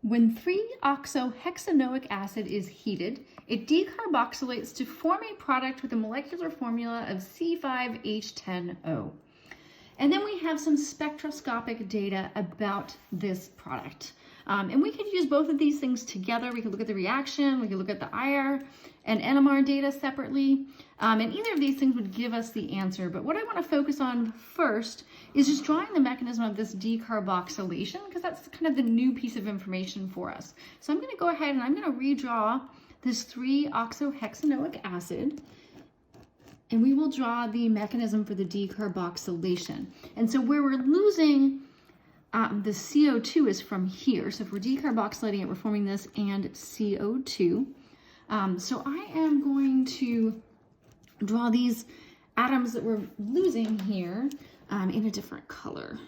When 3-oxohexanoic acid is heated, it decarboxylates to form a product with a molecular formula of C5H10O. And then we have some spectroscopic data about this product. And we could use both of these things together. We could look at the reaction, we could look at the IR and NMR data separately. And either of these things would give us the answer. But what I want to focus on first is just drawing the mechanism of this decarboxylation, because that's kind of the new piece of information for us. So I'm going to go ahead and I'm going to redraw this 3-oxohexanoic acid. And we will draw the mechanism for the decarboxylation. And so where we're losing the CO2 is from here. So if we're decarboxylating it, we're forming this and CO2. So I am going to draw these atoms that we're losing here in a different color.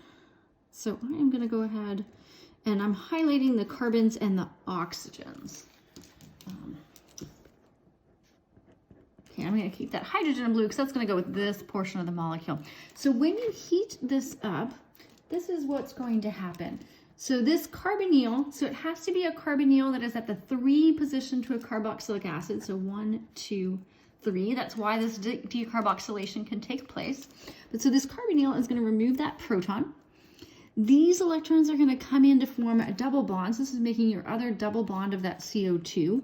So I am going to go ahead and I'm highlighting the carbons and the oxygens. Okay, I'm going to keep that hydrogen in blue because that's going to go with this portion of the molecule. So when you heat this up, this is what's going to happen. So this carbonyl, so it has to be a carbonyl that is at the 3 position to a carboxylic acid. So 1, 2, 3. That's why this decarboxylation can take place. But so this carbonyl is going to remove that proton. These electrons are going to come in to form a double bond. So this is making your other double bond of that CO2.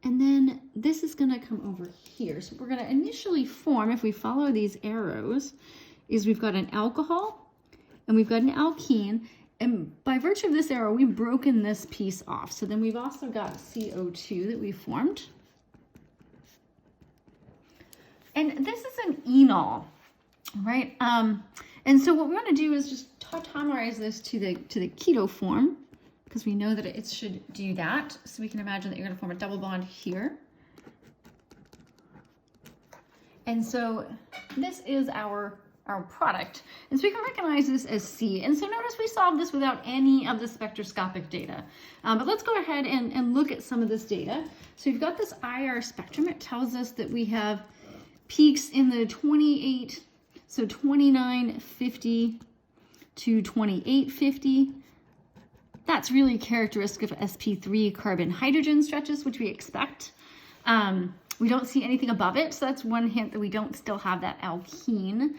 And then this is going to come over here. So we're going to initially form, if we follow these arrows, is we've got an alcohol and we've got an alkene. And by virtue of this arrow, we've broken this piece off. So then we've also got CO2 that we formed. And this is an enol, right? And so what we want to do is just tautomerize this to the keto form, because we know that it should do that. So we can imagine that you're going to form a double bond here. And so this is our product. And so we can recognize this as C. And so notice we solved this without any of the spectroscopic data. But let's go ahead and look at some of this data. So we've got this IR spectrum. It tells us that we have peaks in the 2950 to 2850. That's really characteristic of sp3 carbon hydrogen stretches, which we expect. We don't see anything above it, so that's one hint that we don't still have that alkene.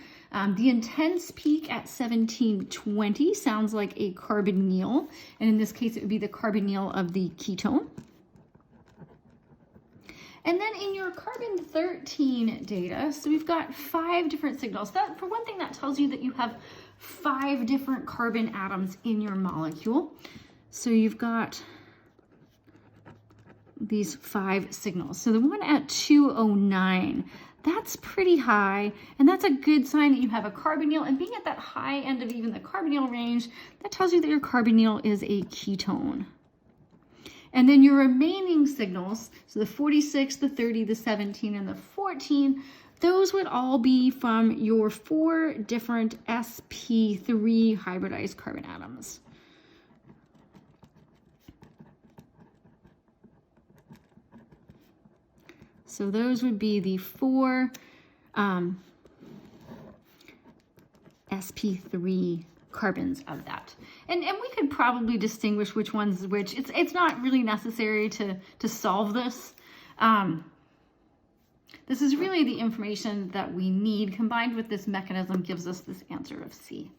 The intense peak at 1720 sounds like a carbonyl, and in this case it would be the carbonyl of the ketone. And then in your carbon 13 data, so we've got 5 different signals. That, for one thing, that tells you that you have 5 different carbon atoms in your molecule. So you've got these 5 signals. So the one at 209, that's pretty high, and that's a good sign that you have a carbonyl. And being at that high end of even the carbonyl range, that tells you that your carbonyl is a ketone. And then your remaining signals, so the 46, the 30, the 17, and the 14, those would all be from your 4 different sp3 hybridized carbon atoms. So those would be the 4 sp3 carbons of that. And we could probably distinguish which one's which. It's not really necessary to solve this. This is really the information that we need, combined with this mechanism gives us this answer of C.